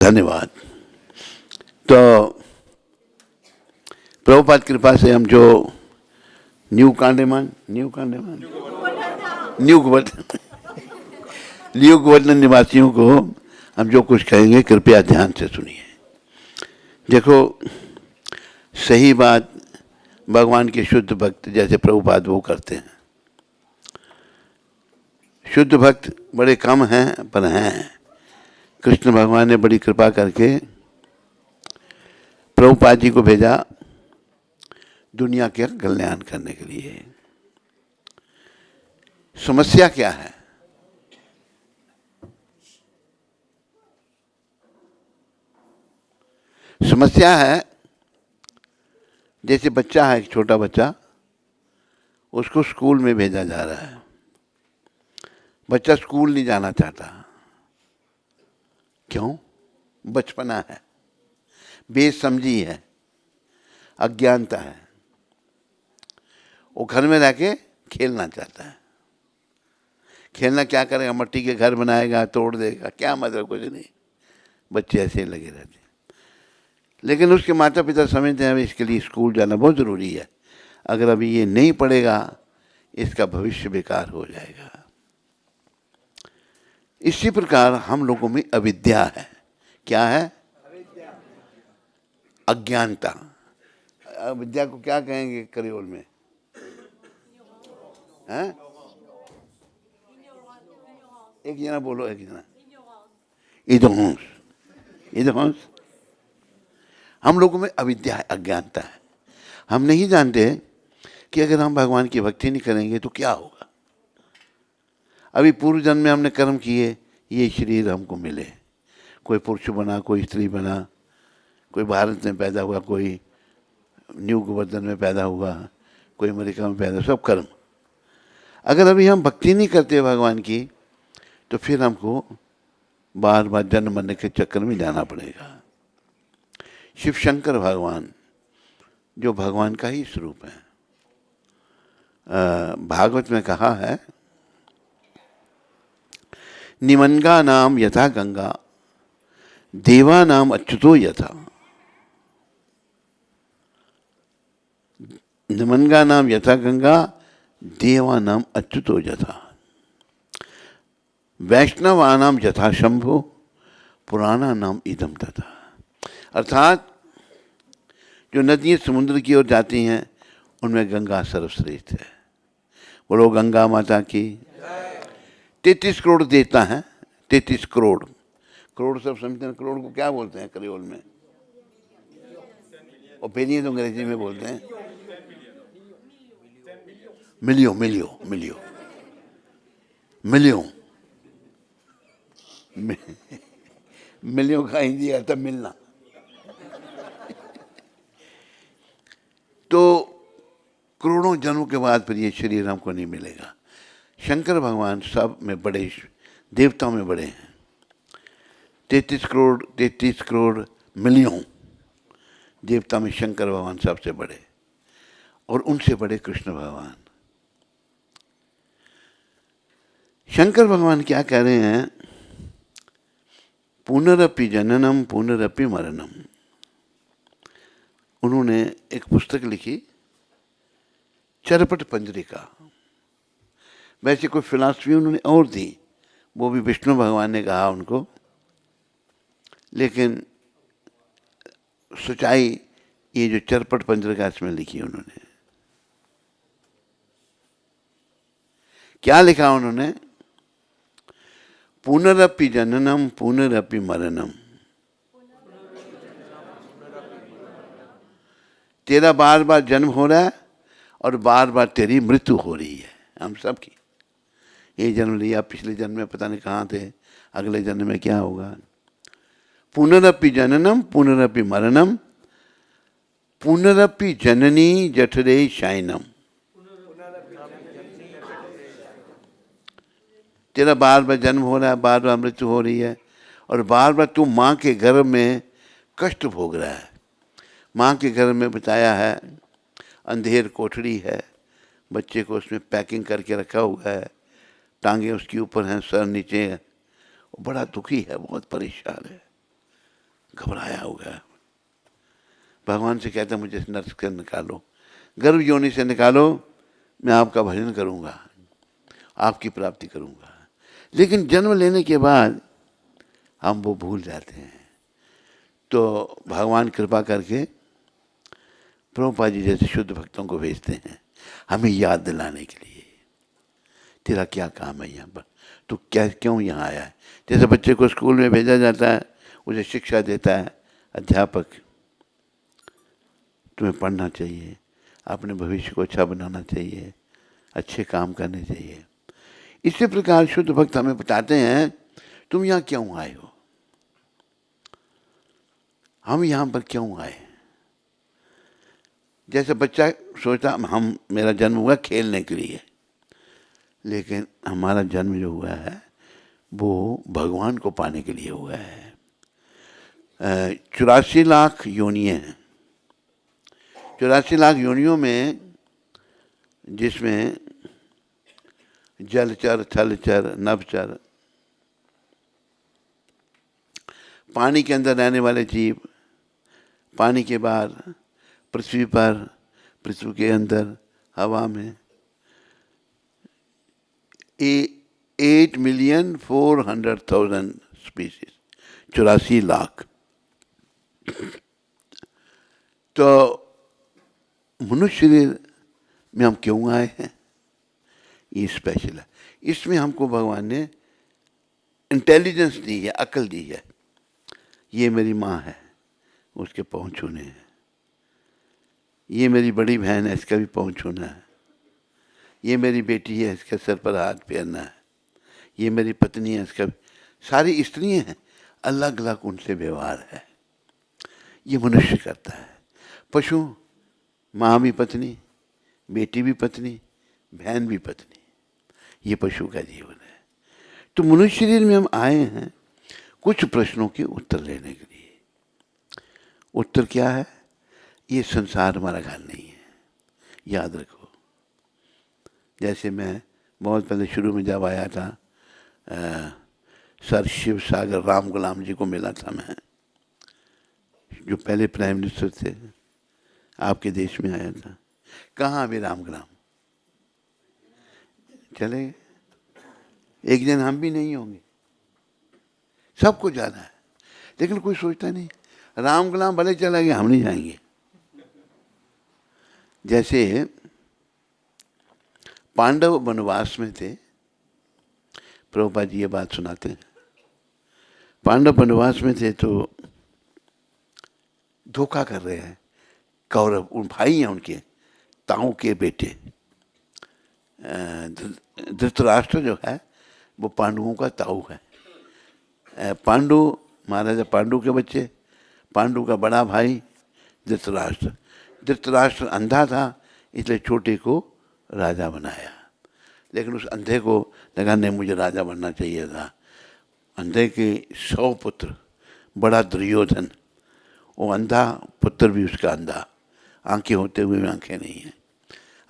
धन्यवाद। तो प्रभुपाद कृपा से हम जो न्यू गोवर्धन निवासियों को हम जो कुछ कहेंगे कृपया ध्यान से सुनिए। देखो, सही बात भगवान के शुद्ध भक्त जैसे प्रभुपाद वो करते हैं। शुद्ध भक्त बड़े कम हैं, पर हैं। कृष्ण भगवान ने बड़ी कृपा करके प्रभुपाद जी को भेजा दुनिया के कल्याण करने के लिए। समस्या क्या है? समस्या है, जैसे बच्चा है, एक छोटा बच्चा, उसको स्कूल में भेजा जा रहा है। बच्चा स्कूल नहीं जाना चाहता। क्यों? बचपना है, बेसमझी है, अज्ञानता है। वो घर में रह के खेलना चाहता है। खेलना क्या करेगा? मिट्टी के घर बनाएगा, तोड़ देगा, क्या मतलब? कुछ नहीं। बच्चे ऐसे ही लगे रहते हैं। लेकिन उसके माता पिता समझते हैं इसके लिए स्कूल जाना बहुत ज़रूरी है। अगर अभी ये नहीं पढ़ेगा इसका भविष्य बेकार हो जाएगा। इसी प्रकार हम लोगों में अविद्या है। क्या है? अज्ञानता। अविद्या को क्या कहेंगे क्रियोल में? हैं? एक जना बोलो, एक जना। इधोंस। हम लोगों में अविद्या है, अज्ञानता है। हम नहीं जानते कि अगर हम भगवान की भक्ति नहीं करेंगे तो क्या होगा। अभी पूर्व जन्म में हमने कर्म किए, ये शरीर हमको मिले। कोई पुरुष बना, कोई स्त्री बना, कोई भारत में पैदा हुआ, कोई न्यू गोवर्धन में पैदा हुआ, कोई अमेरिका में पैदा, सब कर्म। अगर अभी हम भक्ति नहीं करते भगवान की तो फिर हमको बार बार जन्म मरने के चक्कर में जाना पड़ेगा। शिव शंकर भगवान जो भगवान का ही स्वरूप है, भागवत में कहा है, निमंगा नाम यथा गंगा देवा नाम अच्युतो यथा। निमंगा नाम यथा गंगा देवा नाम अच्युतो यथा। वैष्णवा नाम यथा शंभो पुराना नाम इदम तथा। अर्थात जो नदियाँ समुद्र की ओर जाती हैं उनमें गंगा सर्वश्रेष्ठ है। बोलो गंगा माता की। 33 करोड़ देता है। 33 करोड़। करोड़ सब समझते हैं। करोड़ को क्या बोलते हैं क्रियोल में? और पेनिए तो अंग्रेजी में बोलते हैं मिलियो। मिलियो का हिंदी आता मिलना। तो करोड़ों जन्मों के बाद फिर ये शरीर हमको नहीं मिलेगा। शंकर भगवान सब में बड़े, देवताओं में बड़े हैं। 33 करोड़ मिलियन देवता में शंकर भगवान सबसे बड़े, और उनसे बड़े कृष्ण भगवान। शंकर भगवान क्या कह रहे हैं? पुनरपि जननम पुनरपि मरणम। उन्होंने एक पुस्तक लिखी, चरपट पंजरिका। वैसे कोई फिलॉसफी उन्होंने और दी, वो भी विष्णु भगवान ने कहा उनको, लेकिन सच्चाई ये जो चरपट पंजरिका इसमें लिखी उन्होंने। क्या लिखा उन्होंने? पुनरपि जननम पुनरपि मरणम। तेरा बार बार जन्म हो रहा है और बार बार तेरी मृत्यु हो रही है। हम सब की। ये जन्म लिया, पिछले जन्म में पता नहीं कहाँ थे, अगले जन्म में क्या होगा। पुनरपि जननम पुनरपि मरणम पुनरपि जननी जठरे शयनम। तेरा बार बार जन्म हो रहा है, बार बार मृत्यु हो रही है, और बार बार तू माँ के गर्भ में कष्ट भोग रहा है। माँ के गर्भ में बताया है अंधेर कोठरी है, बच्चे को उसमें पैकिंग करके रखा हुआ है, टांगे उसके ऊपर हैं, सर नीचे है, वो बड़ा दुखी है, बहुत परेशान है। घबराया हुआ है, भगवान से कहता मुझे नर्क से निकालो, गर्भ योनि से निकालो, मैं आपका भजन करूँगा, आपकी प्राप्ति करूँगा। लेकिन जन्म लेने के बाद हम वो भूल जाते हैं। तो भगवान कृपा करके प्रभुपाद जी जैसे शुद्ध भक्तों को भेजते हैं हमें याद दिलाने के लिए, तेरा क्या काम है यहाँ पर, तू क्या क्यों यहाँ आया है। जैसे बच्चे को स्कूल में भेजा जाता है, उसे शिक्षा देता है अध्यापक, तुम्हें पढ़ना चाहिए, अपने भविष्य को अच्छा बनाना चाहिए, अच्छे काम करने चाहिए। इसी प्रकार शुद्ध भक्त हमें बताते हैं तुम यहाँ क्यों आए हो, हम यहाँ पर क्यों आए। जैसे बच्चा सोचता हम मेरा जन्म हुआ खेलने के लिए, लेकिन हमारा जन्म जो हुआ है वो भगवान को पाने के लिए हुआ है। 84 लाख योनियाँ हैं, 84 लाख योनियों में जिसमें जलचर, थलचर, नभचर, पानी के अंदर रहने वाले जीव, पानी के बाहर, पृथ्वी पर, पृथ्वी के अंदर, हवा में 8,400,000 स्पीसीज, 84 लाख। तो मनुष्य शरीर में हम क्यों आए हैं, ये स्पेशल है। इसमें हमको भगवान ने इंटेलिजेंस दी है, अकल दी है। ये मेरी माँ है, उसके पाँव छूने हैं, ये मेरी बड़ी बहन है, इसका भी पाँव छूना है, ये मेरी बेटी है, इसके सर पर हाथ फेरना है, ये मेरी पत्नी है, इसका सारी स्त्रियाँ हैं, अलग अलग उनसे व्यवहार है। ये मनुष्य करता है। पशु माँ भी पत्नी, बेटी भी पत्नी, बहन भी पत्नी, ये पशु का जीवन है। तो मनुष्य शरीर में हम आए हैं कुछ प्रश्नों के उत्तर लेने के लिए। उत्तर क्या है, ये संसार हमारा घर नहीं है, याद रखो। जैसे मैं बहुत पहले शुरू में जब आया था, सर शिव सागर राम गुलाम जी को मिला था मैं, जो पहले प्राइम मिनिस्टर थे, आपके देश में आया था। कहाँ अभी राम गुलाम, चले एक दिन हम भी नहीं होंगे, सबको जाना है, लेकिन कोई सोचता नहीं राम गुलाम भले चला गया, हम नहीं जाएंगे। जैसे पांडव वनवास में थे, प्रभुपाद जी ये बात सुनाते हैं, पांडव वनवास में थे तो धोखा कर रहे हैं कौरव, उन भाई हैं उनके, ताऊ के बेटे। धृतराष्ट्र जो है वो पांडवों का ताऊ है। पांडु, महाराजा पांडु के बच्चे, पांडु का बड़ा भाई धृतराष्ट्र। धृतराष्ट्र अंधा था, इसलिए छोटे को राजा बनाया, लेकिन उस अंधे को लगा नहीं मुझे राजा बनना चाहिए था। अंधे के 100 पुत्र, बड़ा दुर्योधन, वो अंधा, पुत्र भी उसका अंधा, आंखें होते हुए भी आंखें नहीं हैं,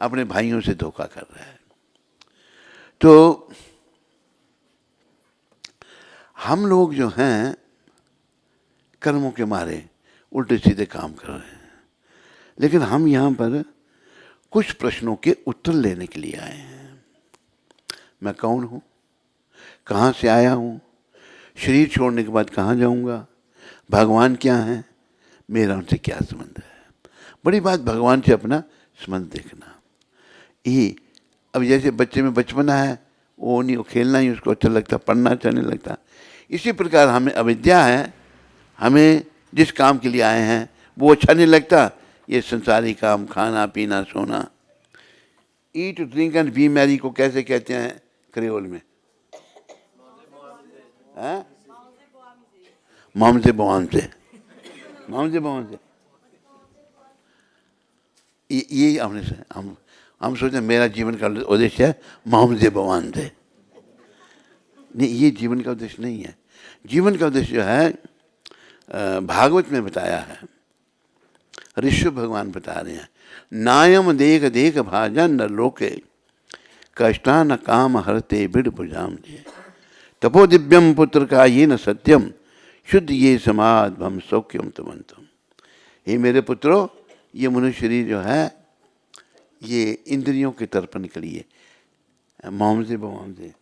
अपने भाइयों से धोखा कर रहा है। तो हम लोग जो हैं कर्मों के मारे उल्टे सीधे काम कर रहे हैं, लेकिन हम यहाँ पर कुछ प्रश्नों के उत्तर लेने के लिए आए हैं। मैं कौन हूँ, कहाँ से आया हूँ, शरीर छोड़ने के बाद कहाँ जाऊँगा, भगवान क्या है, मेरा उनसे क्या संबंध है। बड़ी बात भगवान से अपना संबंध देखना। ये अब जैसे बच्चे में बचपना है, वो नहीं, वो खेलना ही उसको अच्छा लगता, पढ़ना अच्छा नहीं लगता। इसी प्रकार हमें अविद्या है, हमें जिस काम के लिए आए हैं वो अच्छा नहीं लगता, ये संसारी काम, खाना पीना सोना। Eat drink and B Mary को कैसे कहते हैं क्रियोल में, मामजे बवामजे, मामजे बवामजे। ये हमने हम सोचते मेरा जीवन का उद्देश्य है मामजे बवामजे। नहीं, ये जीवन का उद्देश्य नहीं है। जीवन का उद्देश्य जो है भागवत में बताया है, ऋषि भगवान बता रहे हैं, नायम देख देख भाजन न लोके कष्टा न काम हरते बिड़ भुजाम जे तपो दिव्यम पुत्र का ये न सत्यम शुद्ध ये समाज भम सौख्यम तमंतम। हे मेरे पुत्रों, ये मनुष्य शरीर जो है ये इंद्रियों की तरफ निकली है, मामजे बवामजे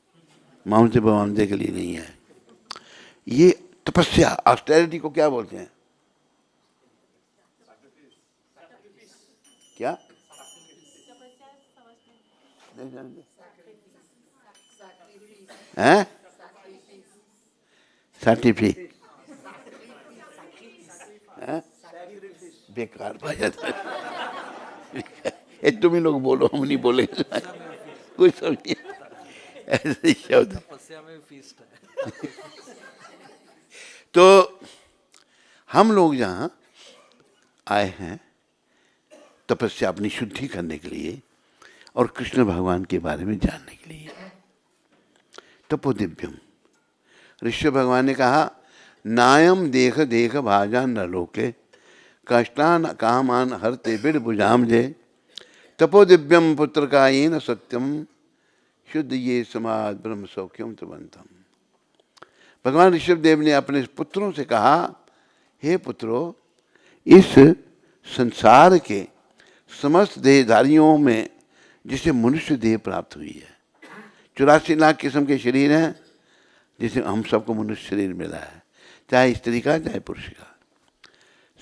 के लिए नहीं है। ये तपस्या, ऑस्टेरिटी को क्या बोलते हैं? क्या नहीं जानते हैं? सर्टिफिकेट बेकार भाषा था। तुम ही लोग बोलो, हम नहीं बोले। कोई समझिए ऐसे शब्द। तो हम लोग जहाँ आए हैं तपस्या अपनी शुद्धि करने के लिए और कृष्ण भगवान के बारे में जानने के लिए। तपोदिव्यम, ऋषि भगवान ने कहा, नायम देख देख भाजान न लोके कष्टान कामान हरते बिड़ बुझाम जे तपोदिव्यम पुत्र का ये न सत्यम शुद्ध ये समाज ब्रह्म सौख्यम तुबंतम। भगवान ऋषभदेव ने अपने पुत्रों से कहा, हे पुत्रों, इस संसार के समस्त देहधारियों में जिसे मनुष्य देह प्राप्त हुई है, 84 लाख किस्म के शरीर हैं जिसे हम सबको मनुष्य शरीर मिला है, चाहे स्त्री का चाहे पुरुष का।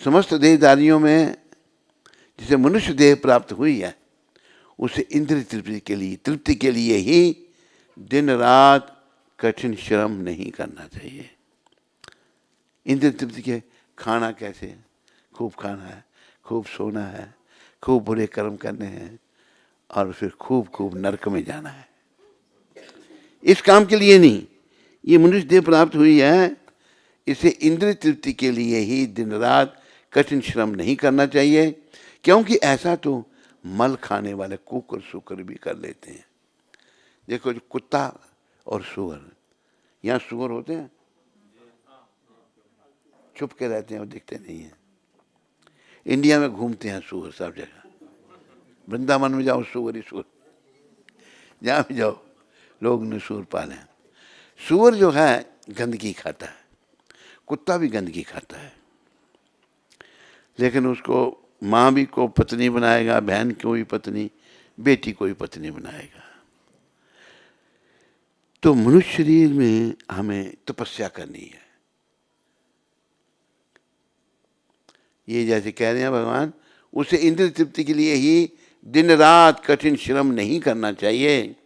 समस्त देहधारियों में जिसे मनुष्य देह प्राप्त हुई है उसे इंद्रिय तृप्ति के लिए ही दिन रात कठिन श्रम नहीं करना चाहिए। इंद्रिय तृप्ति के खाना कैसे है? खूब खाना है, खूब सोना है, खूब बुरे कर्म करने हैं और फिर खूब खूब नरक में जाना है। इस काम के लिए नहीं, ये मनुष्य देह प्राप्त हुई है, इसे इंद्रिय तृप्ति के लिए ही दिन रात कठिन श्रम नहीं करना चाहिए, क्योंकि ऐसा तो मल खाने वाले कुकुर सुकर भी कर लेते हैं। देखो, जो कुत्ता और सुअर, यहाँ सुअर होते हैं, छुप के रहते हैं और दिखते नहीं हैं। इंडिया में घूमते हैं सुअर सब जगह, वृंदावन में जाओ सुअर ही सुअर, जहाँ भी जाओ लोग ने सुअर पाले हैं। सुअर जो है गंदगी खाता है, कुत्ता भी गंदगी खाता है, लेकिन उसको माँ भी को पत्नी बनाएगा, बहन को भी पत्नी, बेटी को भी पत्नी बनाएगा। तो मनुष्य शरीर में हमें तपस्या करनी है। ये जैसे कह रहे हैं भगवान, उसे इंद्रिय तृप्ति के लिए ही दिन रात कठिन श्रम नहीं करना चाहिए,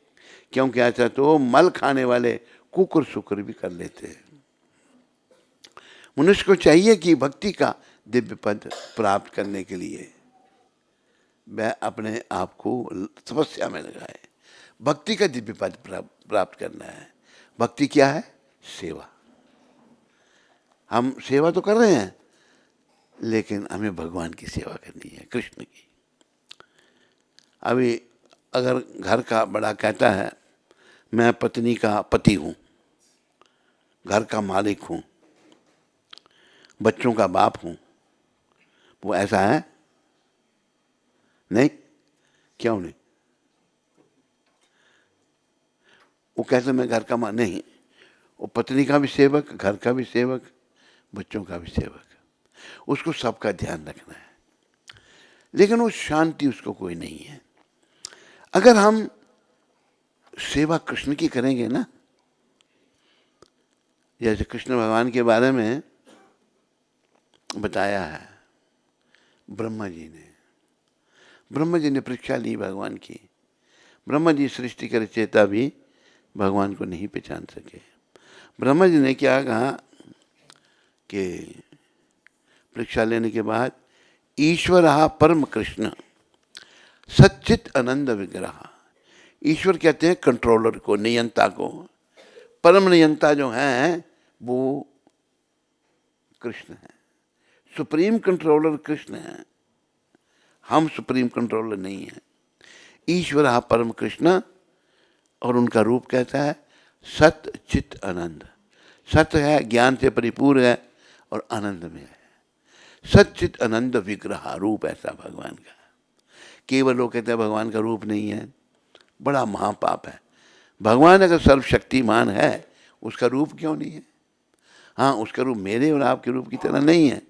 क्योंकि ऐसा तो मल खाने वाले कुकुर सुकुर भी कर लेते हैं। मनुष्य को चाहिए कि भक्ति का दिव्य पद प्राप्त करने के लिए वह अपने आप को तपस्या में लगाए। भक्ति का दिव्य पद प्राप्त करना है। भक्ति क्या है? सेवा। हम सेवा तो कर रहे हैं, लेकिन हमें भगवान की सेवा करनी है, कृष्ण की। अभी अगर घर का बड़ा कहता है मैं पत्नी का पति हूँ, घर का मालिक हूँ, बच्चों का बाप हूँ, वो ऐसा है? नहीं। क्यों नहीं? वो कहते मैं घर का नहीं, वो पत्नी का भी सेवक, घर का भी सेवक, बच्चों का भी सेवक, उसको सबका ध्यान रखना है, लेकिन वो शांति उसको कोई नहीं है। अगर हम सेवा कृष्ण की करेंगे ना, जैसे कृष्ण भगवान के बारे में बताया है ब्रह्मा जी ने परीक्षा ली भगवान की। ब्रह्मा जी सृष्टि के रचयिता भी भगवान को नहीं पहचान सके। ब्रह्मा जी ने क्या कहा कि परीक्षा लेने के बाद, ईश्वर परम कृष्ण सच्चित आनंद विग्रह। ईश्वर कहते हैं कंट्रोलर को, नियंता को। परम नियंता जो हैं वो कृष्ण है, सुप्रीम कंट्रोलर कृष्ण है, हम सुप्रीम कंट्रोलर नहीं है। ईश्वर परम कृष्ण, और उनका रूप कैसा है? सत चित आनंद। सत्य है, ज्ञान से परिपूर्ण है और आनंद में है। सच्चित आनंद विग्रह, रूप ऐसा भगवान का। केवल लोग कहते हैं भगवान का रूप नहीं है, बड़ा महापाप है। भगवान अगर सर्वशक्तिमान है, उसका रूप क्यों नहीं है? हाँ, उसका रूप मेरे और आपके रूप की तरह नहीं है,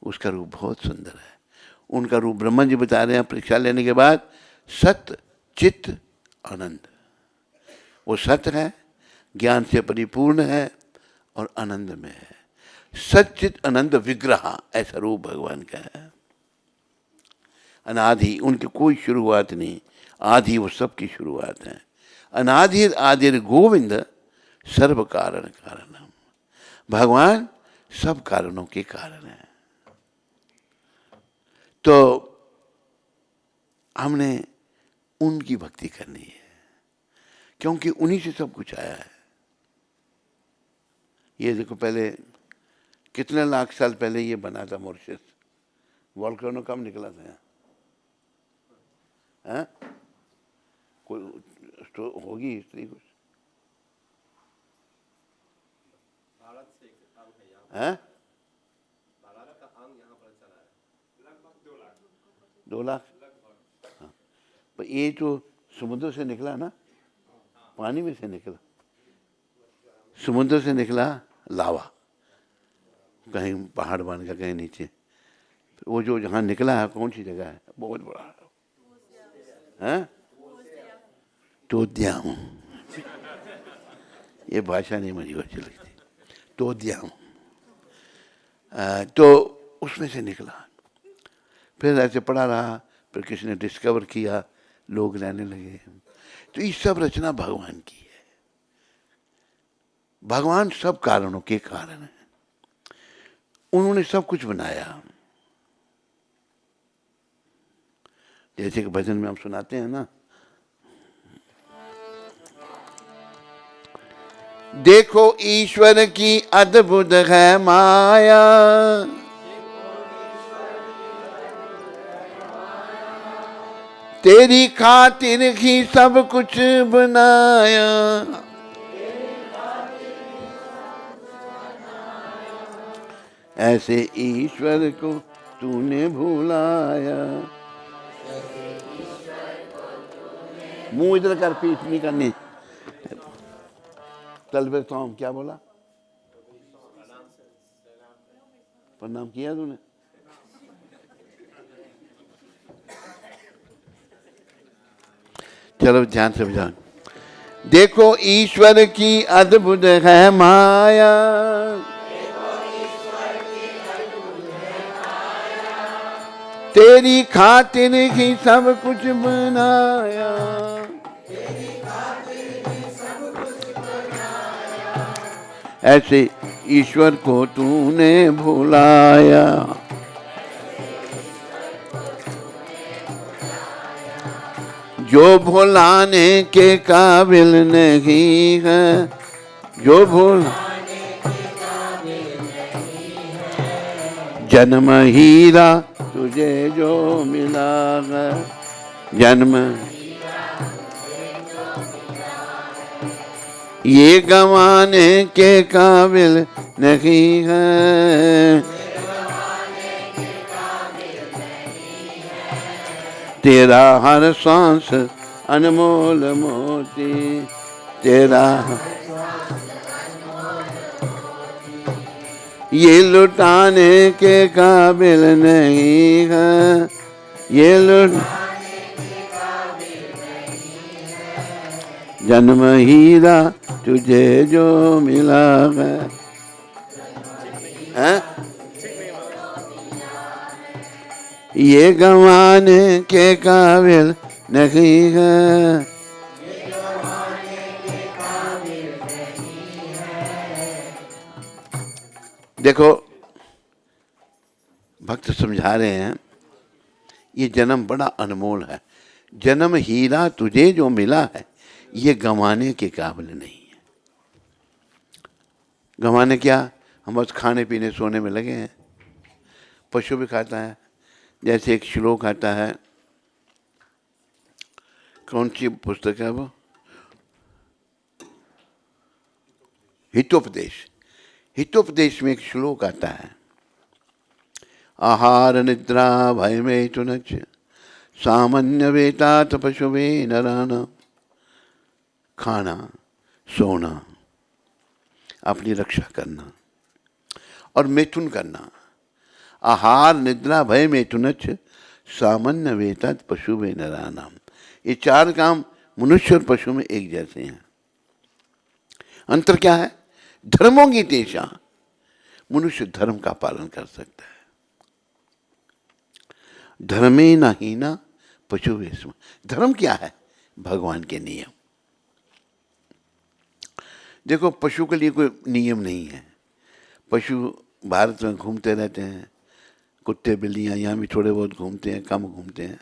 उसका रूप बहुत सुंदर है। उनका रूप ब्रह्मा जी बता रहे हैं परीक्षा लेने के बाद, सत्य चित्त आनंद। वो सत्य है, ज्ञान से परिपूर्ण है और आनंद में है। सच्चित आनंद विग्रह, ऐसा रूप भगवान का है। अनादि, उनकी कोई शुरुआत नहीं, आदि वो सबकी शुरुआत है। अनादिर आदिर गोविंद सर्व कारण कारणम, भगवान सब कारणों के कारण है। तो हमने उनकी भक्ति करनी है, क्योंकि उन्हीं से सब कुछ आया है। ये देखो, पहले कितने लाख साल पहले ये बना था मॉरिशस, वॉल्केनो कब निकला था यहाँ? कोई होगी हिस्ट्री कुछ? हैं? 2 लाख। हाँ, पर ये तो समुद्र से निकला ना, पानी में से निकला, समुद्र से निकला लावा, कहीं पहाड़ बन का कहीं नीचे। वो जो जहाँ निकला है कौन सी जगह है? बहुत बड़ा है, तोद्याम। ये भाषा नहीं मुझे अच्छी लगती, तोद्याम। तो उसमें से निकला, फिर ऐसे पड़ा रहा, फिर किसी ने डिस्कवर किया, लोग रहने लगे। तो ये सब रचना भगवान की है। भगवान सब कारणों के कारण है, उन्होंने सब कुछ बनाया। जैसे कि भजन में हम सुनाते हैं ना, देखो ईश्वर की अद्भुत है माया, तेरी खातिर ही सब कुछ बनाया। ऐसे ईश्वर को तूने भुलाया। मुंह इधर कर, पीठ नहीं करनी। तलबे तो हम क्या बोला? प्रणाम किया तूने? चलो ध्यान से बजाओ। देखो ईश्वर की अद्भुत है माया, तेरी खातिर ही सब कुछ बनाया। ऐसे ईश्वर को तूने भुलाया। जो भुलाने के काबिल नहीं है, जो भुलाने के काबिल नहीं है, जन्म हीरा तुझे जो मिला है, जन्म ये गंवाने के काबिल नहीं है, तेरा हर सांस अनमोल मोती, तेरा ये लुटाने के काबिल नहीं है, ये लुटाने के काबिल नहीं है, जन्म हीरा तुझे जो मिला है, ये गंवाने के काबिल नहीं है। देखो भक्त समझा रहे हैं, ये जन्म बड़ा अनमोल है, जन्म हीरा तुझे जो मिला है, ये गंवाने के काबिल नहीं है। गंवाने क्या? हम बस खाने पीने सोने में लगे हैं। पशु भी खाता है, जैसे एक श्लोक आता है, कौन सी पुस्तक है वो? हितोपदेश। हितोपदेश में एक श्लोक आता है, आहार निद्रा भय में तुनच सामान्य वेतात पशुवे नराना। खाना सोना, अपनी रक्षा करना, और मैथुन करना। आहार निद्रा भय मैथुनच सामान्य वेतत पशु वे नरानाम। ये 4 काम मनुष्य और पशु में एक जैसे हैं। अंतर क्या है? धर्मों की तेषा, मनुष्य धर्म का पालन कर सकता है। धर्मे न हीना पशु वेशम। धर्म क्या है? भगवान के नियम। देखो, पशु के लिए कोई नियम नहीं है। पशु भारत में घूमते रहते हैं, कुत्ते बिल्लियाँ यहाँ भी थोड़े बहुत घूमते हैं, कम घूमते हैं।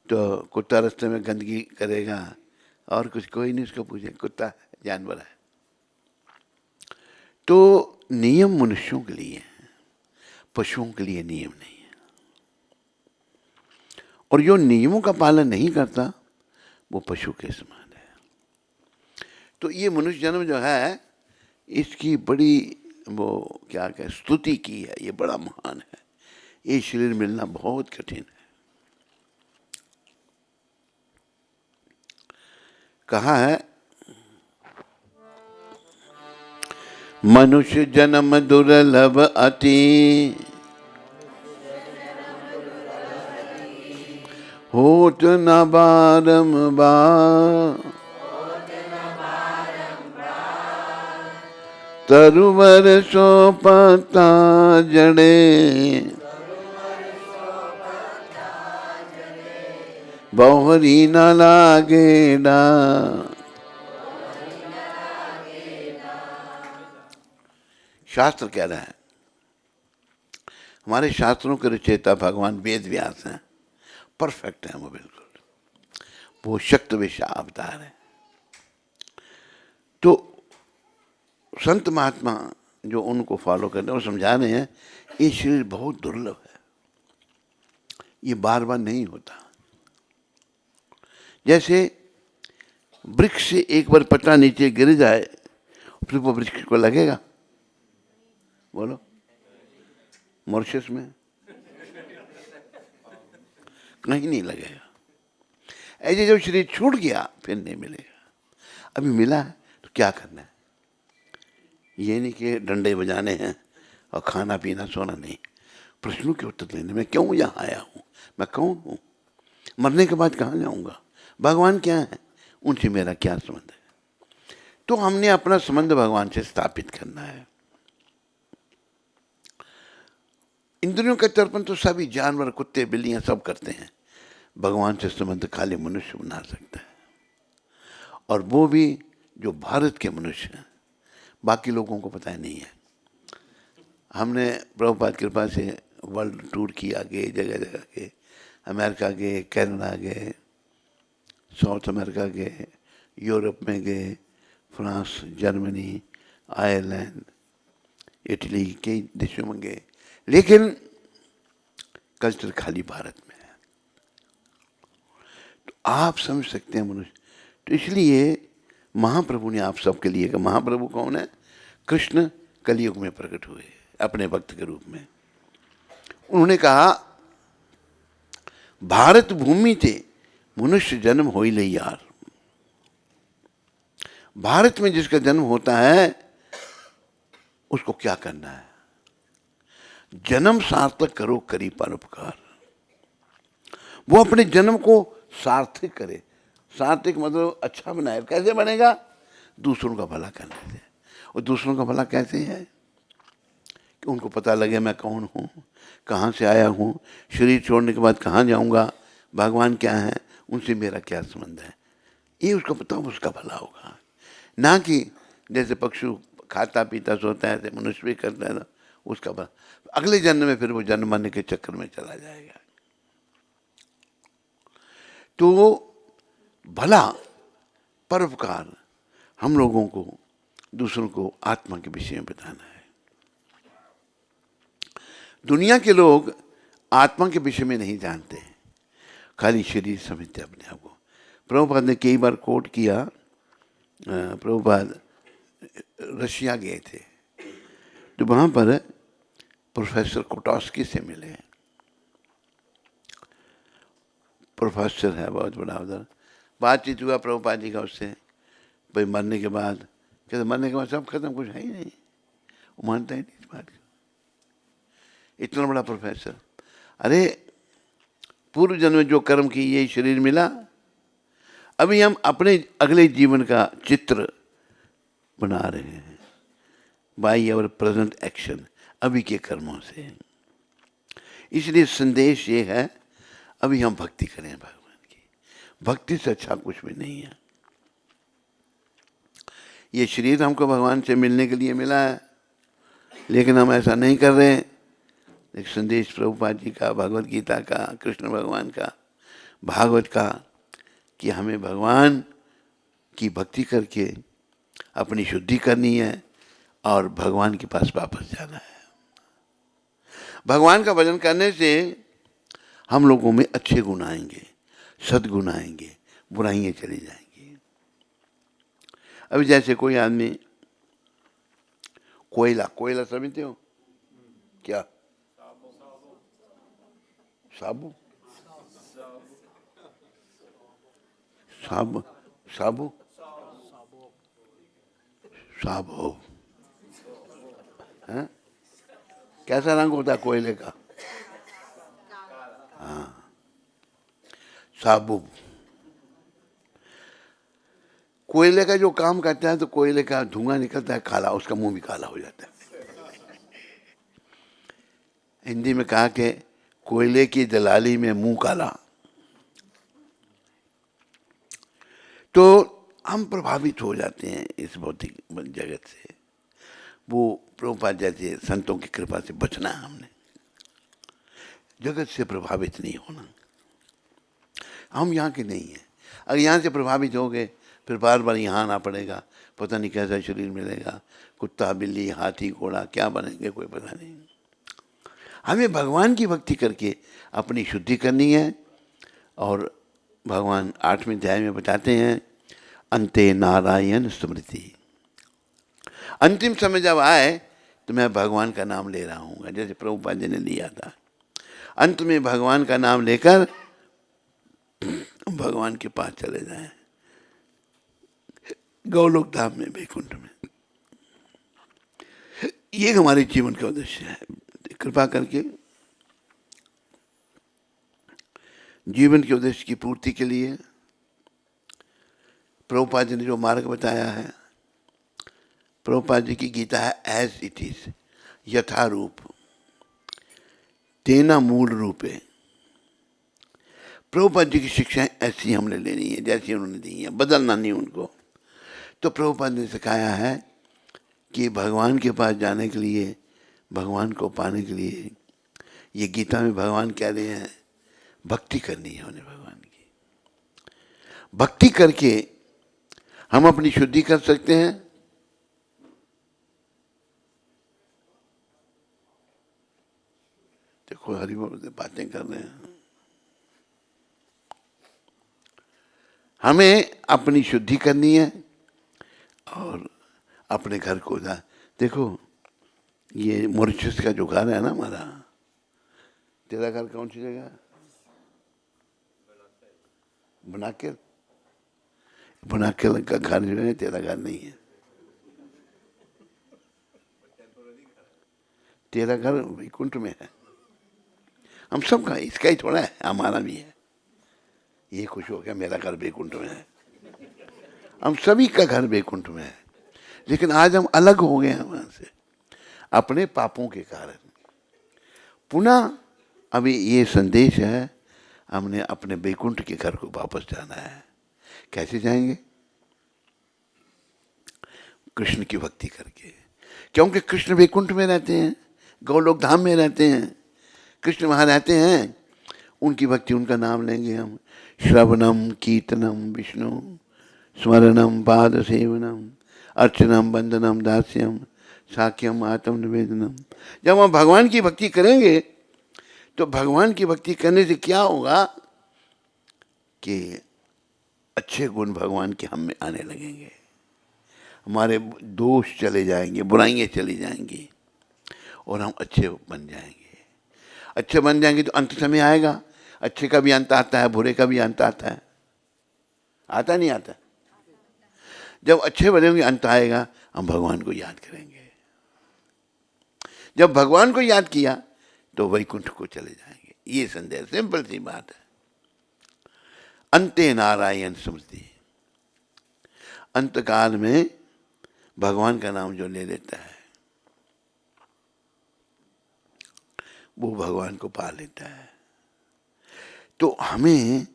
तो कुत्ता रास्ते में गंदगी करेगा और कुछ, कोई नहीं उसको पूछे, कुत्ता है, जानवर है। तो नियम मनुष्यों के लिए है, पशुओं के लिए नियम नहीं है। और जो नियमों का पालन नहीं करता वो पशु के समान है। तो ये मनुष्य जन्म जो है, इसकी बड़ी वो क्या कहे स्तुति की है, ये बड़ा महान है। ये शरीर मिलना बहुत कठिन है। कहा है, मनुष्य जन्म दुर्लभ अति, होत न बारंबार, तरुवर सो पता जड़े, बहुरी न लागे डार। शास्त्र कह रहा है, हमारे शास्त्रों के रचयिता भगवान वेद व्यास हैं, परफेक्ट है वो, बिल्कुल वो शक्त विषा अवतार है। तो संत महात्मा जो उनको फॉलो करते हैं वो समझा रहे हैं, ये शरीर बहुत दुर्लभ है, ये बार बार नहीं होता। जैसे वृक्ष से एक बार पत्ता नीचे गिर जाए, फिर वो वृक्ष को लगेगा? बोलो, मॉरिशस में कहीं नहीं लगेगा। ऐसे जब शरीर छूट गया फिर नहीं मिलेगा। अभी मिला है तो क्या करना है? ये नहीं कि डंडे बजाने हैं और खाना पीना सोना नहीं, प्रश्नों के उत्तर देने में क्यों यहाँ आया हूँ, मैं कौन हूँ, मरने के बाद कहाँ जाऊँगा, भगवान क्या है, उनसे मेरा क्या संबंध है। तो हमने अपना संबंध भगवान से स्थापित करना है। इंद्रियों का तर्पण तो सभी जानवर, कुत्ते बिल्लियां सब करते हैं, भगवान से संबंध खाली मनुष्य बना सकता है। और वो भी जो भारत के मनुष्य हैं, बाकी लोगों को पता नहीं है। हमने प्रभुपाद की कृपा से वर्ल्ड टूर किया, गए जगह जगह के, अमेरिका गए, कनाडा गए, साउथ अमेरिका गए, यूरोप में गए, फ्रांस, जर्मनी, आयरलैंड, इटली, कई देशों में गए, लेकिन कल्चर खाली भारत में है। तो आप समझ सकते हैं मनुष्य। तो इसलिए महाप्रभु ने आप सबके लिए कहा, महाप्रभु कौन है? कृष्ण कलयुग में प्रकट हुए अपने भक्त के रूप में। उन्होंने कहा, भारत भूमि थे मनुष्य जन्म हो ही ले यार। भारत में जिसका जन्म होता है उसको क्या करना है? जन्म सार्थक करो करी परोपकार। वो अपने जन्म को सार्थक करे। सार्थक मतलब अच्छा बनाए। कैसे बनेगा? दूसरों का भला करने से। और दूसरों का भला कैसे है? कि उनको पता लगे मैं कौन हूँ, कहाँ से आया हूँ, शरीर छोड़ने के बाद कहाँ जाऊँगा, भगवान क्या है, उनसे मेरा क्या संबंध है, ये उसको पता हो, उसका भला होगा। ना कि जैसे पक्षु खाता पीता सोता है, ऐसे मनुष्य भी करता है, उसका भला अगले जन्म में फिर वो जन्म मरने के चक्कर में चला जाएगा। तो भला परोपकार हम लोगों को दूसरों को आत्मा के विषय में बताना है। दुनिया के लोग आत्मा के विषय में नहीं जानते हैं, खाली शरीर समझते अपने आप को। प्रभुपाद ने कई बार कोट किया। प्रभुपाद रशिया गए थे तो वहाँ पर प्रोफेसर कोटॉस्की से मिले। प्रोफेसर है बहुत बड़ा उधर। बातचीत हुआ प्रभुपाद जी का उससे, भाई मरने के बाद, कहते मरने के बाद सब खत्म, कुछ है ही नहीं। वो मानता ही नहीं इस बात को। इतना बड़ा प्रोफेसर, अरे पूर्व जन्म में जो कर्म की यही शरीर मिला, अभी हम अपने अगले जीवन का चित्र बना रहे हैं बाय आवर प्रेजेंट एक्शन, अभी के कर्मों से। इसलिए संदेश ये है, अभी हम भक्ति करें भगवान की। भक्ति से अच्छा कुछ भी नहीं है। ये शरीर हमको भगवान से मिलने के लिए मिला है, लेकिन हम ऐसा नहीं कर रहे हैं। एक संदेश प्रभुपाद जी का, भगवत गीता का, कृष्ण भगवान का, भागवत का, कि हमें भगवान की भक्ति करके अपनी शुद्धि करनी है और भगवान के पास वापस जाना है। भगवान का भजन करने से हम लोगों में अच्छे गुण आएंगे, सद्गुण आएंगे, बुराइयां चली जाएंगी। अभी जैसे कोई आदमी कोयला समझते हो क्या? साबु साबु साबु साबु है? कैसा रंग होता है कोयले का? हाँ, साबु। कोयले का जो काम करता है तो कोयले का धुआं निकलता है काला, उसका मुंह भी काला हो जाता है। हिंदी में कहा कि कोयले की दलाली में मुंह काला। तो हम प्रभावित हो जाते हैं इस भौतिक जगत से। वो प्रभुपाद जैसे संतों की कृपा से बचना है हमने, जगत से प्रभावित नहीं होना। हम यहाँ के नहीं हैं। अगर यहाँ से प्रभावित हो गए फिर बार बार यहाँ आना पड़ेगा, पता नहीं कैसा शरीर मिलेगा, कुत्ता बिल्ली हाथी घोड़ा क्या बनेंगे कोई पता नहीं। हमें भगवान की भक्ति करके अपनी शुद्धि करनी है। और भगवान 8वें अध्याय में बताते हैं, अंते नारायण स्मृति। अंतिम समय जब आए तो मैं भगवान का नाम ले रहा हूँ, जैसे प्रभुपाद जी ने लिया था। अंत में भगवान का नाम लेकर भगवान के पास चले जाएं, गौलोक धाम में, वैकुंठ में। ये हमारे जीवन का उद्देश्य है। कृपा करके जीवन के उद्देश्य की पूर्ति के लिए प्रभुपाद जी ने जो मार्ग बताया है, प्रभुपाद जी की गीता है एज इट इज, यथारूप, तेना मूल रूपे। प्रभुपाद जी की शिक्षाएं ऐसी हमने लेनी है जैसी उन्होंने दी है, बदलना नहीं उनको। तो प्रभुपाद ने सिखाया है कि भगवान के पास जाने के लिए, भगवान को पाने के लिए, ये गीता में भगवान कह रहे हैं भक्ति करनी है उन्हें भगवान की। भक्ति करके हम अपनी शुद्धि कर सकते हैं। देखो हरि बोल बातें कर रहे हैं। हमें अपनी शुद्धि करनी है और अपने घर को देखो, ये मॉरिशस का जो घर है ना हमारा, तेरा घर कौन सी जगह? बनाकेल। बनाकेल का घर जो है तेरा घर नहीं है। तेरा घर वैकुंठ में है। हम सबका, इसका ही थोड़ा है, हमारा भी है। ये खुश हो गया मेरा घर वैकुंठ में है। हम सभी का घर वैकुंठ में है, लेकिन आज हम अलग हो गए हैं वहां से अपने पापों के कारण। पुनः अभी ये संदेश है, हमने अपने वैकुंठ के घर को वापस जाना है। कैसे जाएंगे? कृष्ण की भक्ति करके, क्योंकि कृष्ण वैकुंठ में रहते हैं, गौलोक धाम में रहते हैं। कृष्ण वहाँ रहते हैं, उनकी भक्ति, उनका नाम लेंगे हम। श्रवणम कीर्तनम विष्णु स्मरणम पाद सेवनम अर्चनम वंदनम दास्यम साख्यम आत्म निवेदनम। जब हम भगवान की भक्ति करेंगे तो भगवान की भक्ति करने से क्या होगा कि अच्छे गुण भगवान के हम में आने लगेंगे, हमारे दोष चले जाएंगे, बुराइयां चली जाएंगी और हम अच्छे बन जाएंगे। अच्छे बन जाएंगे तो अंत समय आएगा, अच्छे का भी अंत आता है, बुरे का भी अंत आता है। आता नहीं आता? जब अच्छे बनेंगे अंत आएगा, हम भगवान को याद करेंगे। जब भगवान को याद किया तो वैकुंठ को चले जाएंगे। ये संदेश, सिंपल सी बात है। अंते नारायण स्मृति, अंतकाल में भगवान का नाम जो ले लेता है वो भगवान को पा लेता है। तो हमें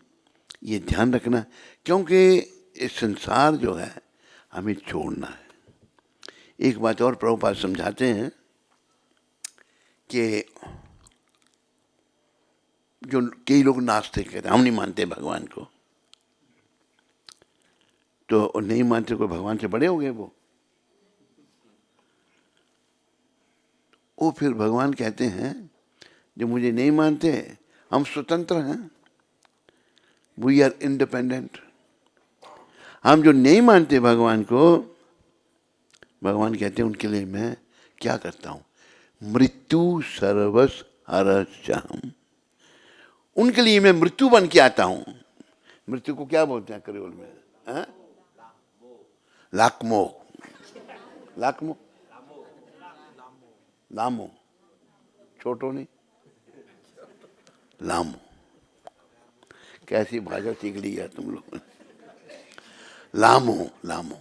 ये ध्यान रखना, क्योंकि इस संसार जो है हमें छोड़ना है। एक बात और प्रभुपाद समझाते हैं कि जो कई लोग नास्तिक कहते हैं हम नहीं मानते भगवान को, तो नहीं मानते, कोई भगवान से बड़े हो गए वो फिर भगवान कहते हैं जो मुझे नहीं मानते हम स्वतंत्र हैं, वी आर इंडिपेंडेंट। हम जो नहीं मानते भगवान को, भगवान कहते हैं उनके लिए मैं क्या करता हूं, मृत्यु सर्वस हरश्याम, उनके लिए मैं मृत्यु बन के आता हूं। मृत्यु को क्या बोलते हैं क्रेओल में? लाकमो, लाकमो, लामो, छोटो नहीं, लामो। कैसी भाषा सीख ली है तुम लोगों ने, लामो, लामो।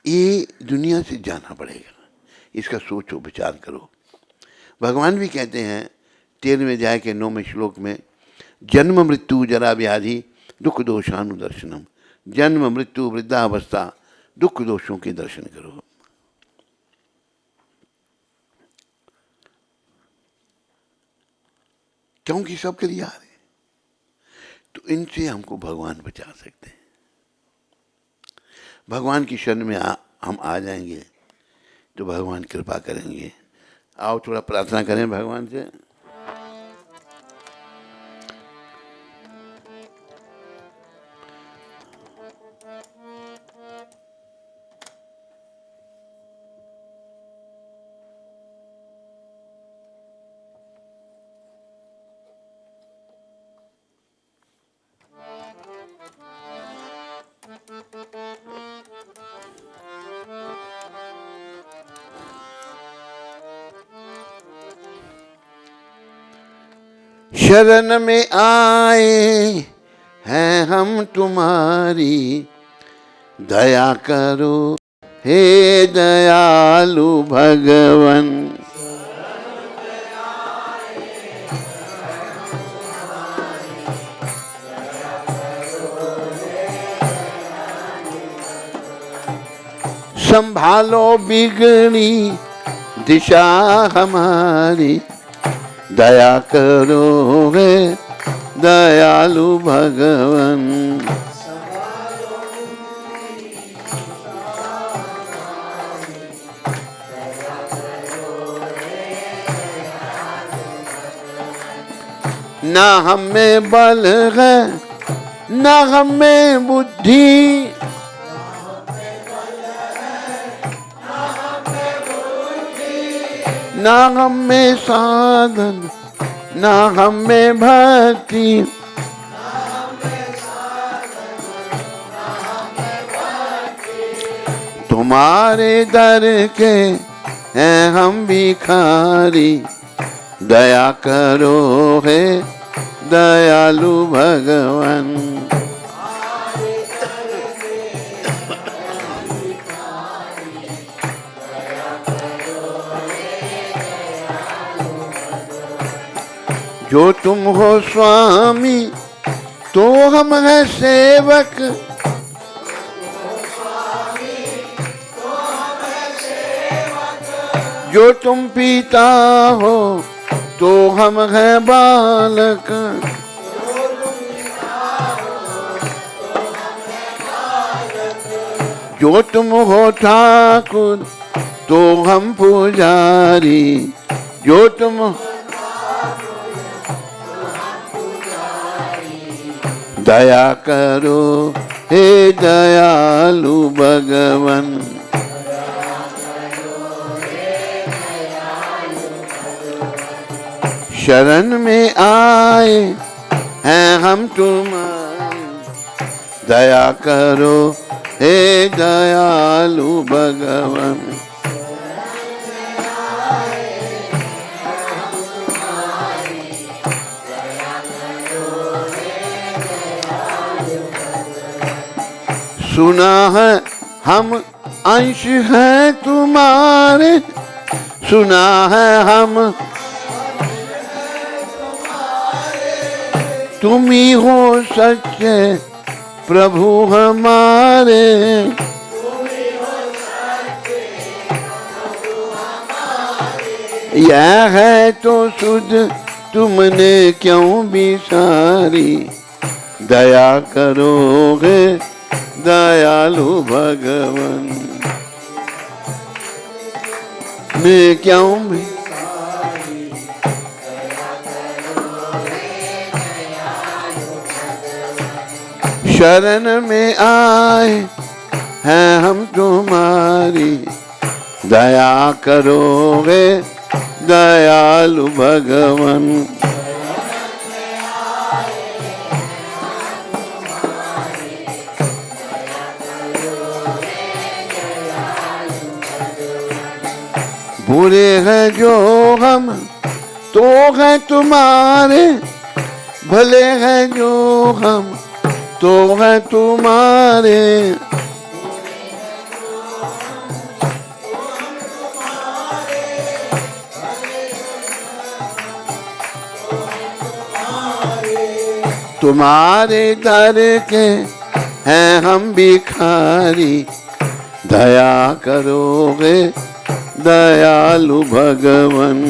ये दुनिया से जाना पड़ेगा, इसका सोचो विचार करो। भगवान भी कहते हैं 13वें अध्याय के 9वें श्लोक में, जन्म मृत्यु जरा व्याधि दुख दोषानुदर्शनम, जन्म मृत्यु वृद्धावस्था दुख दोषों के दर्शन करो। क्योंकि सबके लिए आ रहे, तो इनसे हमको भगवान बचा सकते हैं। भगवान की शरण में हम आ जाएंगे तो भगवान कृपा करेंगे। आओ थोड़ा प्रार्थना करें भगवान से। शरण में आए हैं हम तुम्हारी, दया करो हे दयालु भगवन। संभालो बिगड़ी दिशा हमारी, दया करो हे दयालु भगवन। ना हमें बल है ना हमें बुद्धि, ना हमें साधन ना हमें भक्ति, तुम्हारे दर के हैं हम भिखारी, दया करो हे दयालु भगवन। जो तुम हो स्वामी तो हम हैं सेवक, जो तुम पिता हो तो हम हैं बालक, जो तुम हो ठाकुर तो हम पुजारी, जो तुम दया करो हे दयालु भगवन। शरण में आए हैं हम तुम्हारी, दया करो हे दयालु भगवन। सुना है हम अंश हैं तुम्हारे, सुना है हम तुम ही हो सच्चे प्रभु हमारे। यह है तो सुध तुमने क्यों बिसारी, दया करोगे दयालु भगवान ने क्यों भी शरण में आए हैं हम तुम्हारी, दया करोगे दयालु भगवान। बुरे हैं जो हम तो हैं तुम्हारे, भले हैं जो हम तो हैं तुम्हारे। तुम्हारे दर के हैं हम भिखारी, दया करोगे दयालु भगवान।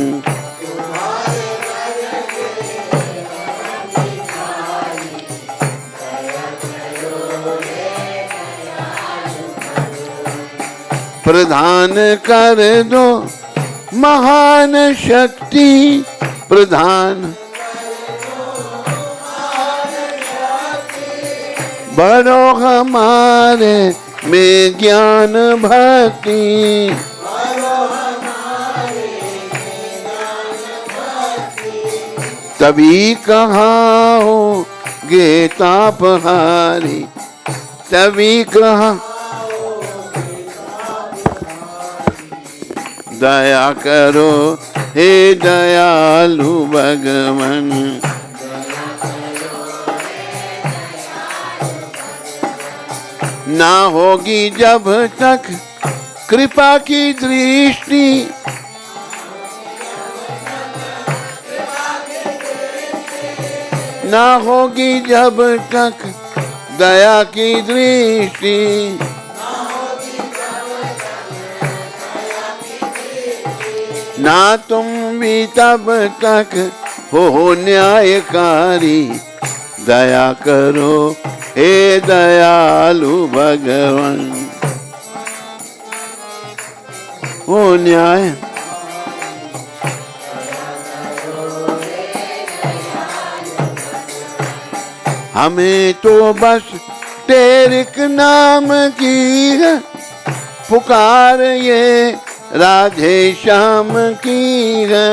प्रदान कर दो महान शक्ति, प्रदान बढ़ो हमारे में ज्ञान भक्ति। तभी कहाँ होगे तापहारी, तभी कहाँ दया करो हे दयालु भगवान। ना होगी जब तक कृपा की दृष्टि, ना होगी जब तक दया की दृष्टि, ना तुम भी तब तक हो न्यायकारी, दया करो हे दयालु भगवान। हो न्याय हमें तो बस तेरिक नाम की है पुकार, ये राधे श्याम की है।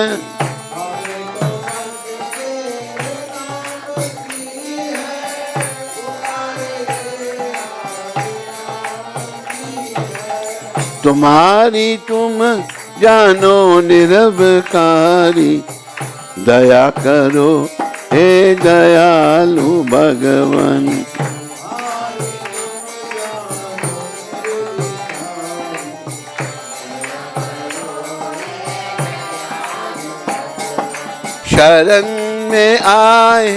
तुम्हारी तुम जानो निरवकारी, दया करो हे दयालु भगवान। शरण में आए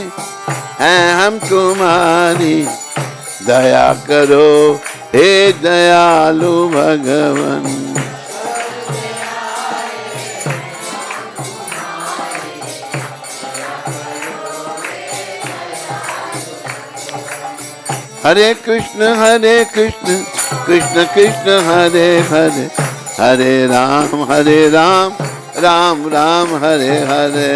हैं हम तुम्हारी, दया करो हे दयालु भगवान। हरे कृष्ण कृष्ण कृष्ण हरे हरे, हरे राम राम राम हरे हरे।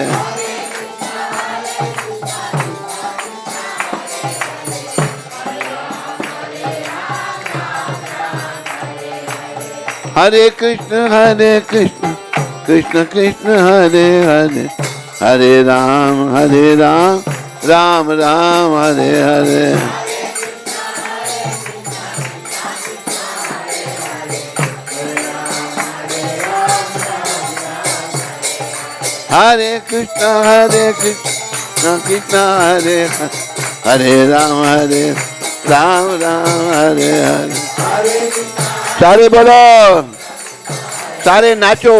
हरे कृष्ण कृष्ण कृष्ण हरे हरे, हरे राम राम राम हरे हरे। हरे कृष्ण कृष्ण हरे हरे, हरे राम राम हरे हरे। सारे बोलो, सारे नाचो।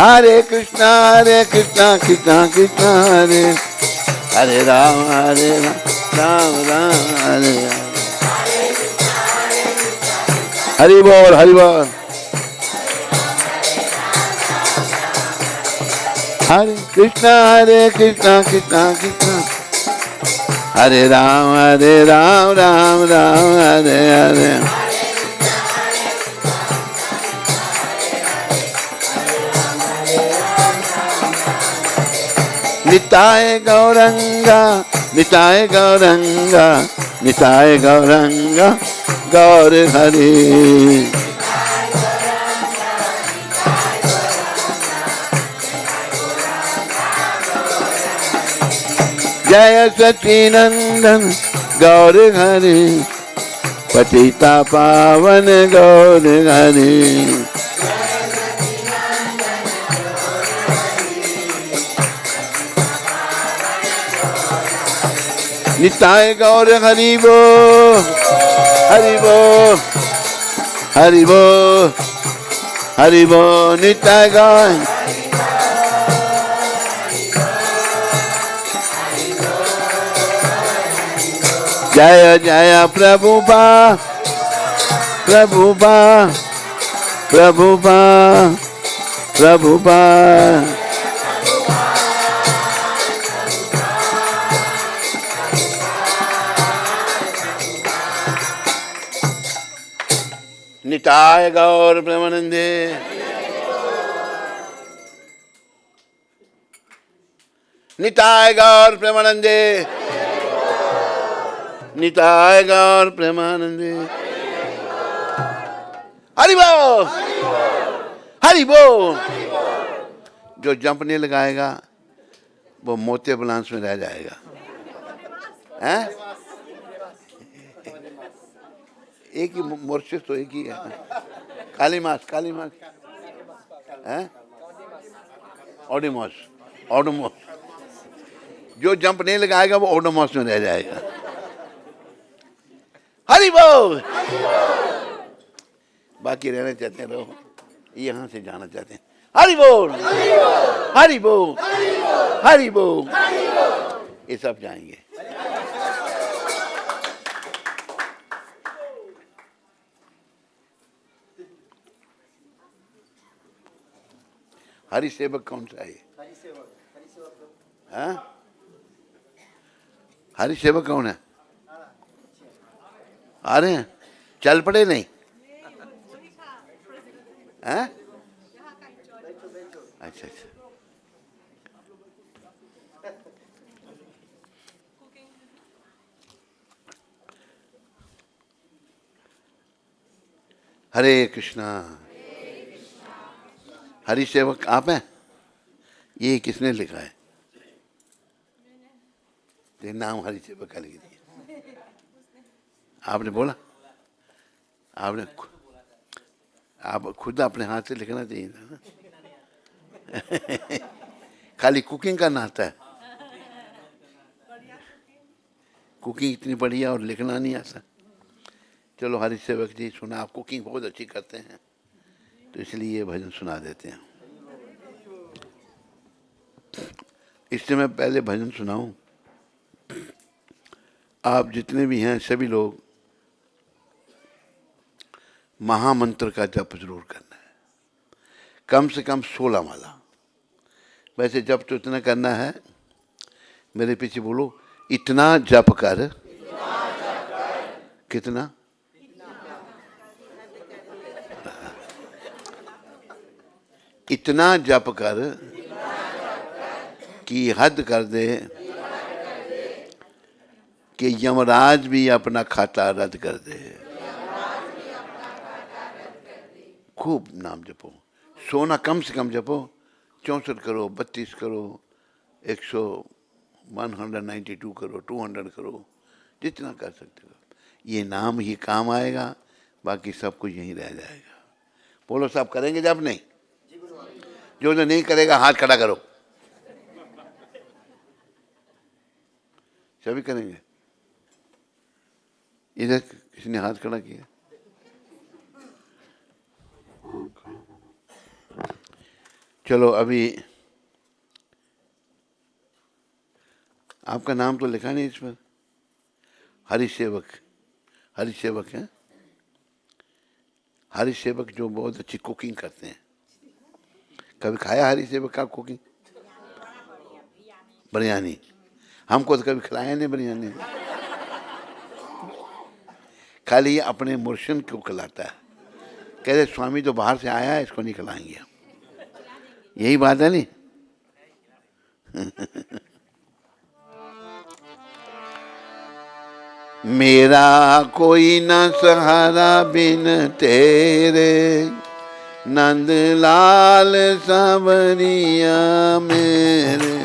हरे कृष्णा कृष्णा कृष्णा हरे हरे राम राम राम हरे हरे। हरि बोल हरि बोल। हरे कृष्णा कृष्णा कृष्णा हरे राम राम राम हरे हरे। निताय गौरंगा निताय गौरंगा निताय गौरंगा गौर हरि। जय सच्चिनंदन गौर हरि पतिता पावन गौर हरि। निताय गौर हरि बो हरि बो हरि बो हरि बो। निताय गौर जय जय प्रभुपा प्रभुपा प्रभुपा प्रभुपा। निताय गौर प्रेमानंदे। निताय गौर प्रेमानंदे। निताय गौर प्रेमानंदे। हरि बोल हरि बोल। जो जंप नहीं लगाएगा वो मोते बालांस में रह जाएगा। हैं? एक ही मोर्शिस तो एक ही है। काली मास हैं? ओडोमॉस ओडोमॉस। जो जंप नहीं लगाएगा वो ओडोमॉस में रह जाएगा। हरि बोल। बाकी रहना चाहते हैं रहो, यहाँ से जाना चाहते हैं। हरि बोल हरि बोल हरि बोल। ये सब जाएंगे। हरि सेवक कौन सा है? हाँ? हरि सेवक कौन है? आ रहे हैं? चल पड़े नहीं? हैं? अच्छा अच्छा। हरे कृष्णा। हरि सेवक आप हैं? ये किसने लिखा है? ये नाम हरि सेवक का लिख दिया। आपने बोला? आपने आप खुद अपने हाथ से लिखना चाहिए था ना। खाली कुकिंग करना आता है। कुकिंग इतनी बढ़िया और लिखना नहीं आता। चलो हरि सेवक जी सुना, आप कुकिंग बहुत अच्छी करते हैं तो इसलिए ये भजन सुना देते हैं। इससे मैं पहले भजन सुनाऊं, आप जितने भी हैं सभी लोग महामंत्र का जप जरूर करना है। कम से कम 16 माला। वैसे जप तो इतना करना है, मेरे पीछे बोलो, इतना जप कर। कितना? इतना जप कर कि हद कर दे कि यमराज भी अपना खाता रद्द कर दे। खूब नाम जपो। सोना कम से कम जपो। 64 करो, 32 करो, 192 करो, 200 करो, जितना कर सकते हो। ये नाम ही काम आएगा, बाकी सब कुछ यहीं रह जाएगा। बोलो सब करेंगे जब? नहीं? जो नहीं करेगा हाथ खड़ा करो। सभी करेंगे। इधर किसी ने हाथ खड़ा किया। चलो अभी आपका नाम तो लिखा नहीं इस पर। हरिसेवक, हरिसेवक है। हरिसेवक जो बहुत अच्छी कुकिंग करते हैं। कभी खाया हरिसेवक का कुकिंग? बिरयानी हमको तो कभी खिलाया नहीं बिरयानी। खाली ये अपने मुर्शिद को खिलाता है। कह रहे स्वामी तो बाहर से आया है, इसको नहीं खिलाएंगे हम। यही बात है नहीं? मेरा कोई न सहारा बिन तेरे, नंदलाल सांवरिया मेरे।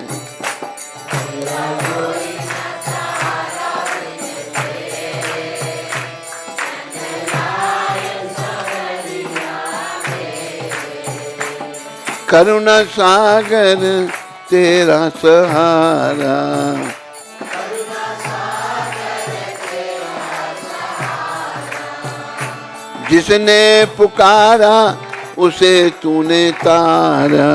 करुणा सागर तेरा सहारा, जिसने पुकारा उसे तूने तारा।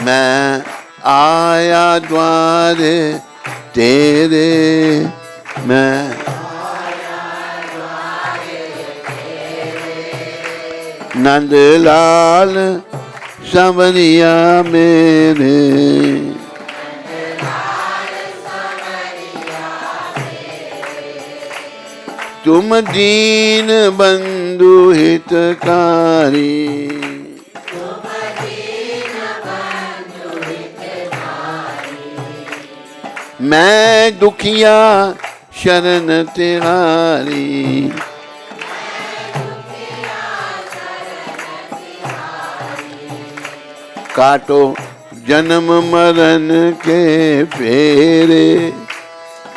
मैं आया द्वारे तेरे, मैं नंदलाल सांवरिया मेरे। तुम दीन बंधु हितकारी, मैं दुखिया शरण तिहारी। काटो जन्म मरण के फेरे,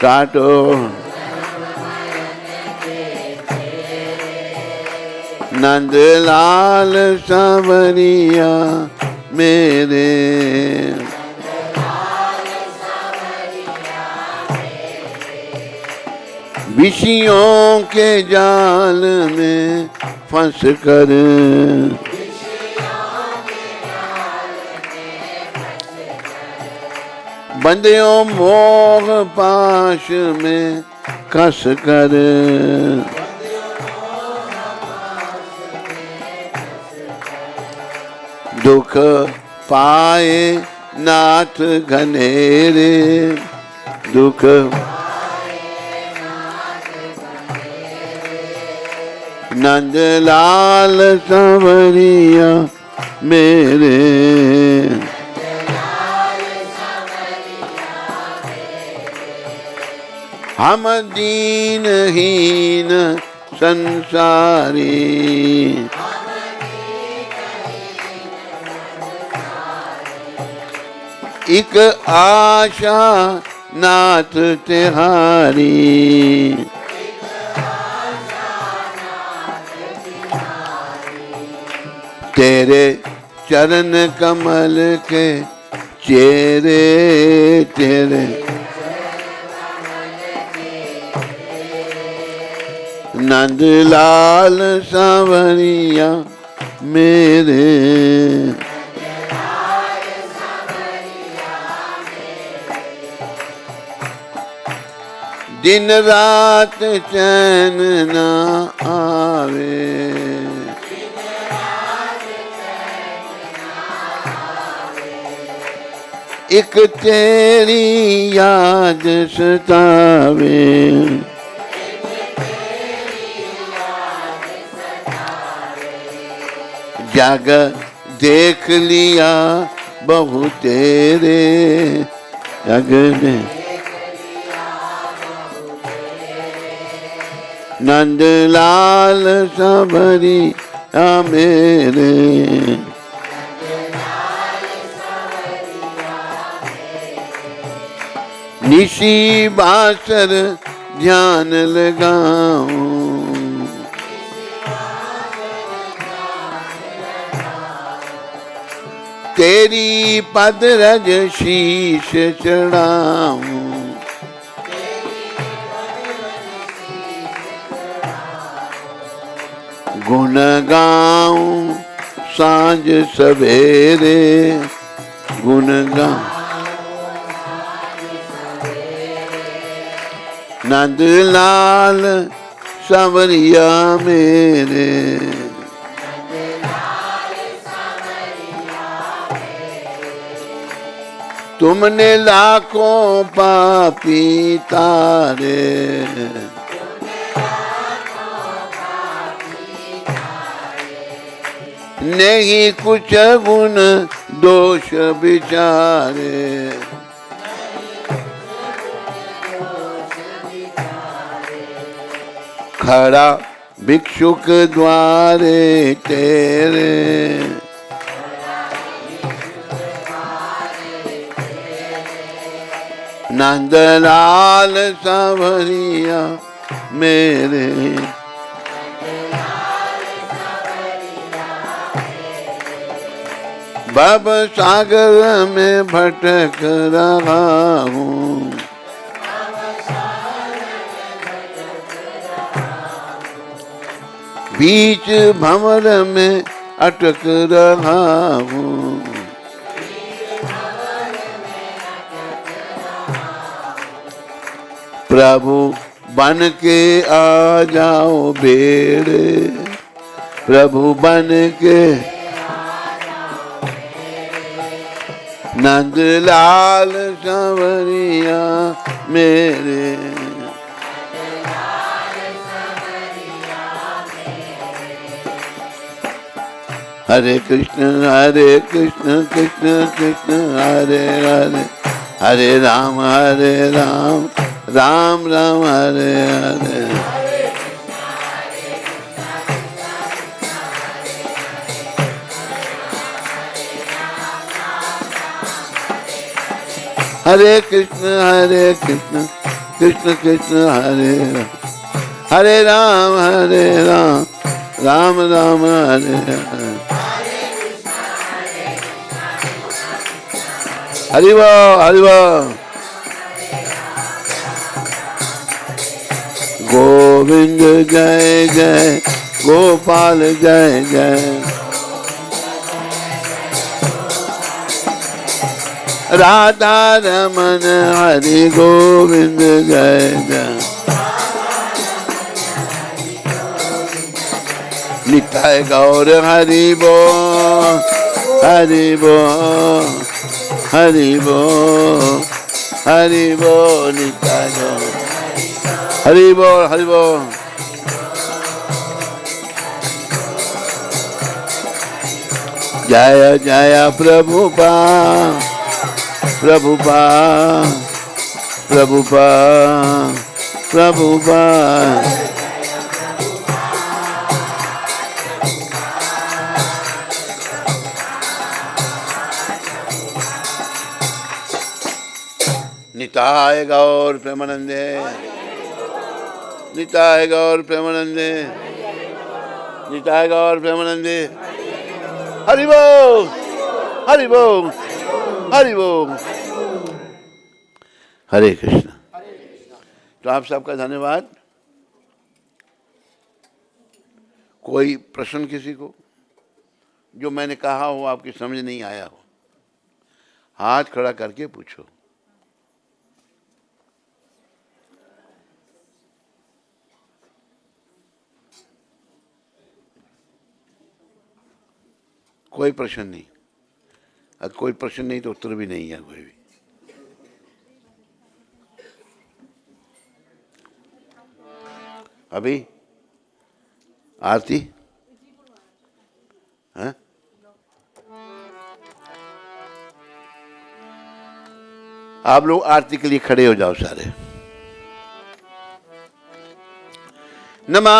काटो नंदलाल सांवरिया मेरे। विषयों के जाल में फंस कर, बंदियों मोह पाश में कस कर, दुख पाए नाथ घनेरे, दुख नंदलाल सांवरिया मेरे। हम दीनहीन संसारी, एक आशा नाथ तिहारी। तेरे चरण कमल के चेहरे, तेरे नंदलाल सांवरिया मेरे। दिन रात चैन न आवे, एक तेरी याद सतावे। जग देख लिया बहु तेरे, जग ने नंदलाल सांवरिया मेरे। निशी बासर ध्यान लगाऊं, तेरी पद रज शीश चढ़ाऊं, गुण गाऊं सांझ सवेरे, गुण गाऊं नंद लाल सांवरिया मेरे, तुमने लाखों पापी तारे, नहीं कुछ गुण दोष विचारे, खड़ा भिक्षुक द्वारे तेरे, नंदलाल सांवरिया मेरे, भव सागर में भटक रहा हूँ, बीच भंवर में अटक रहा हूँ, प्रभु बन के आ जाओ बेड़े, प्रभु बन के नंदलाल सांवरिया मेरे, हरे कृष्ण कृष्ण कृष्ण हरे हरे, हरे राम राम राम हरे हरे, हरे कृष्ण कृष्ण कृष्ण हरे हरे राम राम राम हरे हरे, हरि बोल हरि बोल। गोविंद जय जय, गोपाल जय जय, राधा रमन हरि गोविंद जय जय, निताय गौर हरि बोल हरि बोल हरि बोल हरि बोल, निताय गौर हरि बोल हरि बोल। जय जय प्रभुपाद प्रभुपाद प्रभुपाद प्रभुपाद, निताय गौर प्रेमानंदे, निताय गौर प्रेमानंदे, निताय गौर प्रेमानंदे, हरि बोल हरि बोल हरि बोल। हरे कृष्ण। तो आप सबका धन्यवाद। कोई प्रश्न किसी को जो मैंने कहा हो आपकी समझ नहीं आया हो, हाथ खड़ा करके पूछो। कोई प्रश्न नहीं, अगर कोई प्रश्न नहीं तो उत्तर भी नहीं है कोई भी। अभी आरती है? आप लोग आरती के लिए खड़े हो जाओ सारे। नमः